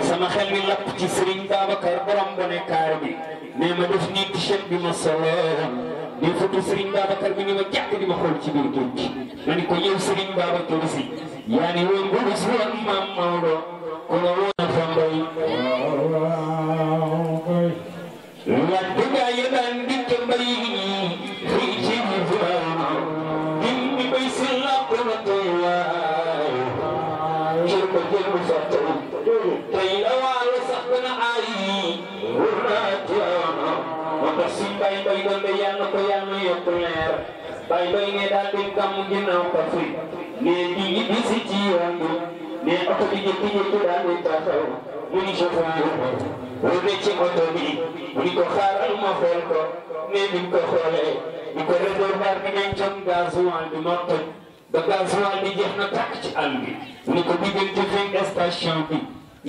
sama xel mi lapp ci Serigne Babacar borom bone kaar bi nee ma def nii t-shirt bi ma soloon di foto Serigne Babacar bi ni ma jàkk di ma xool ci biir géej gi ma ni ko yow Serigne Babacar si yaa ni woon bu bis woon maam Maodo ku la woon a fa mbay laaj bu gaa yi daan dikk mbay fii ci bi bay si làpp na tey waay jël ko jël bu fàtte tey la waalo sax gën a aay wër naa jaana moo tax si bay bay doon yàlla ko yàlla yokk leer bay bay ne daal di gàmm ginnaaw Afrique ne di ñibbi si ci yoon bi ne oto bi jékki-jékki daal di taxaw mu ni chauffeur wër ne ci oto bi mu ni ko xaaral ma xool ko ne bi ko xoolee ni ko réservoir bi nañ coon gasoil bi moo toj ba gasoil bi jeex na tàkk ci àll bi mu ni ko diggante fii station bi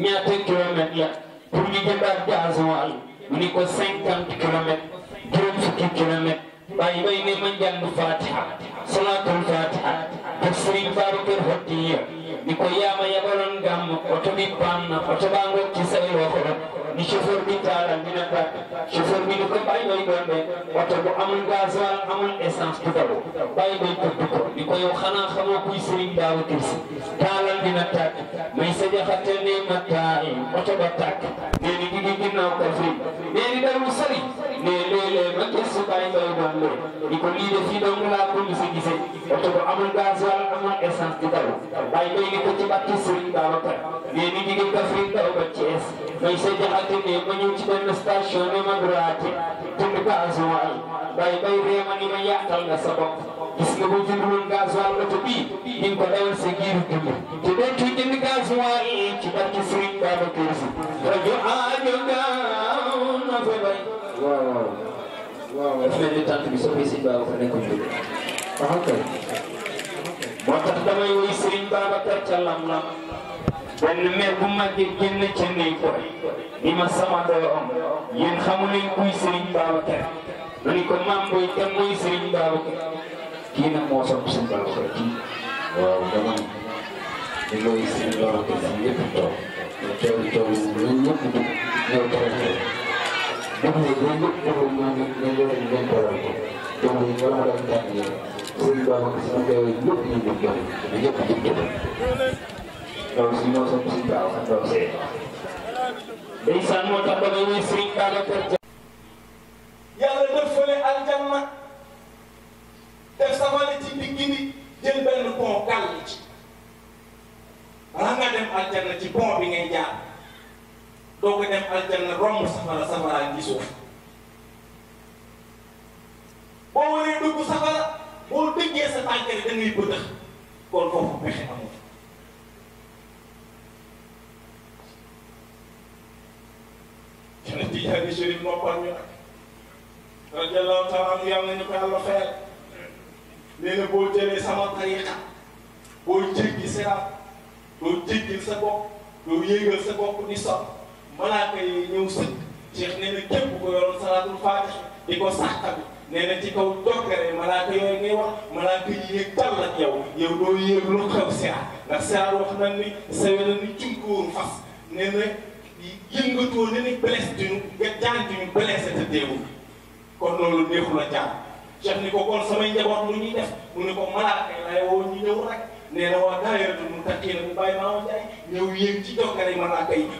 ñaata kilomètres la pour ñu jëndaat gasoil mu ni ko 50 kilomètres juróom fukki kilomètres bàyyi bay ne ma njàng Fatiha salaatul Fatiha def Serigne Babacar Hottiya ni ko yaama yabaloon gàmm oto bi paan na oto baa ngoog ci say loxo ni chauffeur bi taalal dina tàkk chauffeur bi ni ko bàyyi bay doon de oto bu amul gasoil amul essence du daw bàyyi bay tëdd ko ni ko yow xanaa xamoo kuy Serigne Babacar si taalal dina tàkk may sa jaxate ne ma taal oto ba tàkk nee ni diggi ginnaaw ko fi nee ni daru sori nee léeg-léeg ma gëstu bàyyi bay doon de ni ko lii de fii dong laa ko mos a gisee oto bu amul gasoil amul essence du daw bàyyi bay ni ko ci bàtti Serigne Babacar nee ni diggi Kaffrine daw ba Thiès may sa jaxate ne ma ñëw ci benn station ne ma droite tund gasoil bàyyi bay réema ni ma yaatal nga sa bopp gis nga boo jënduloon gasoil oto bii di nga ko dawal sa giiru dund te dootu jënd gasoil ci barke Serigne Babacar si rajo aajo gaaw na fa bay waaw waaw daf mel ni tànt bi soo Serigne Babacar nekkoon jóge kay moo tax damay woy Serigne Babacar ca lam-lam benn meer bu màggee génn ca néeg ko ni ma sama doom yéen xamu leen kuy Serigne Babacar ma ni ko maam booy kan mooy Serigne Babacar kii nag moo sopp Serigne Babacar kii waaw dama di looy Serigne Babacar si ñëpp toog coow ñun ñëpp dugg ñëw toog def ne ñun ñëpp defal ñoo yore ngeen toral ko donc ñu war a doon tànn yéen Serigne Babacar si ma koy ñëpp ñu dugg ñëpp dugg loolu si ñoo sopp Serigne Babacar loolu see ndeysaan moo tax ba nga woy Serigne Babacar yàlla def fële aljanna def safara ci digg bi jël benn pont gàll ci balaa nga dem aljanna ci pont bi ngay jaar doo ko dem aljanna romb safara ngi suuf boo waree dugg safara boo dëggee sa tànkari da ngay bëtëx kon foofu pexe amul Cheikh Tidiane Chérif noppal ñu nag radiyallahu taala anhu yàlla nañu ko yàlla fayal nee na boo jëlee sama tariqa boo jéggi siraat doo jéggil sa bopp doo yéegal sa bopp di sot malaaka yi ñëw sëkk Cheikh nee na képp ko yoroon salaatul faatih di ko saxta bi nee na ci kaw jokkare malaaka yooyu ngay wax malaaka yi yéeg dal ak yow doo yéeg lu xew siraat ndax siraat wax na ni sawe na ni cunkóoru fas nee na yëngatoo ne ni blessé duñu nga jaan duñu blessé te deewul kon loolu neexul a jaar Cheikh ni ko kon samay njaboot lu ñuy def mu ne ko malaaka yi lay woo ñu ñëw rek nee na waa daayiratul muttaqiina bu bàyyi maa woon jaay ñëw yéeg ci jokkare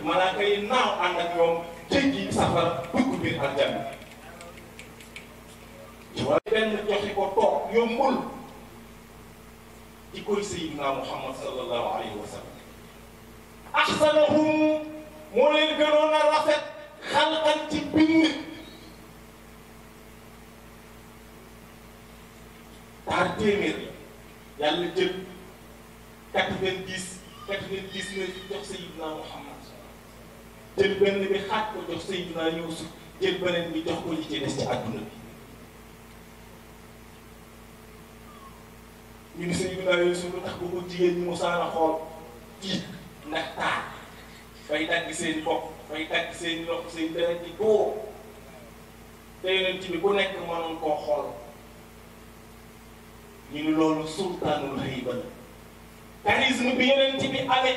malaaka yi naaw ànd ak ñoom jéggi safara dugg biir aljanna ci wàllu benn joxe ko toog yombul ci koy Sayyidina Muhammad sallallahu alayhi wa sallam ahsanahum moo leen gënoon a rafet xalqan ci bind par téeméer la yàlla jël 99 jox Sayyidina Muhammad jël benn bi xaaj ko jox Sayyidina Yuusuf jël beneen bi jox ko li ci des ci àdduna bi ñu ni Sayyidina Yuusuf lu tax bu ko jigéen ñi musaana xool tiit ndax taar fay dagg seen bopp fay dagg seen loxo seen deret di boo te yonent bi ku nekk mënoon koo xool ñu ni loolu sultaanul hayba la charisme bi yonent bi amee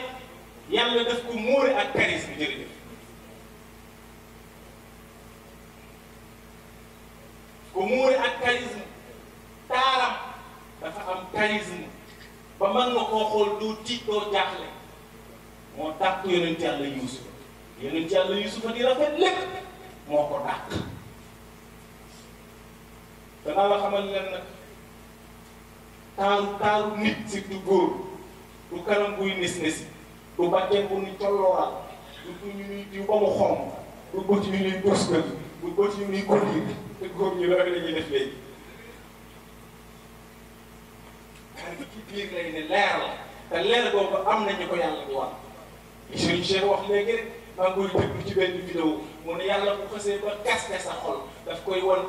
yàlla daf ko muure ak charisme jërëjëf ko muure ak charisme taaram dafa am charisme ba mën nga koo xool doo tiit doo jaaxle moo dàq yonent yàlla Yuusufa yonent yàlla Yuusufa di rafet lépp moo ko dàq danaa la xamal leen nag taaru nit surtout góor du kanam buy nis-nisi du bàjjen bu ni tollooral du ñu ñuy diw ba mu xom du bët yu ñuy bërskël du bët yu ñuy kondir te góor ñu loolu la ñuy def léegi xar ci biir lay ne leer la te leer boobu am nañu ko yàlla di wax Serigne Cheikh wax léegi rek maa ngi koy déglu ci benn vidéo mu ne yàlla bu xasee ba kaste sa xol daf koy wan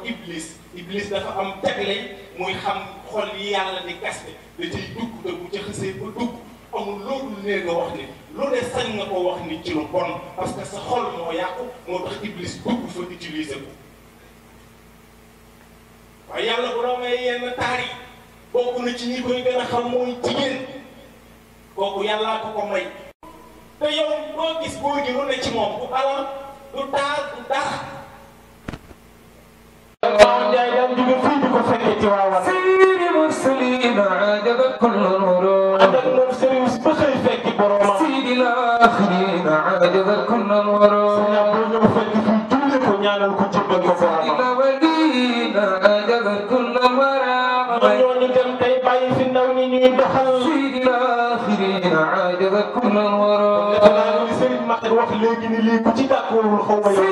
iblis dafa am tegle muy xam xol yi yàlla di kaste da ciy dugg te bu ca xasee ba dugg amul loolu nee nga wax ni lu ne sañ nga ko wax ni ci lu bon parce que sa xol moo yàqu moo tax iblis dugg fa utiliser ko waaye yàlla bu doomee yenn taar yi bokk na ci ñi koy gën a xam mooy jigéen kooku yàllaa ko may te yow boo gis góor gi lu ne ci moom du alal du taar du dara. Maam Njaay daan jóge fii di ko fekkee ci waawan. Seydi Mursalina ajaba kullu nuru. ànd ak moom sëriñ ba xëy fekki boromam. Seydi Laaxirina ajaba kullu nuru. sëriñ boo ñëw fekk fii julli ko ñaanal ko jëbbal ko boromam. Seydi Lawalina ajaba kullu wara. ñooñu dem tey bàyyi fi ndaw ñi ñuy doxal. Seydi Laaxirina ajaba kullu wara. wax léegi ni lii ku ci dàkkuwul xaw ma yow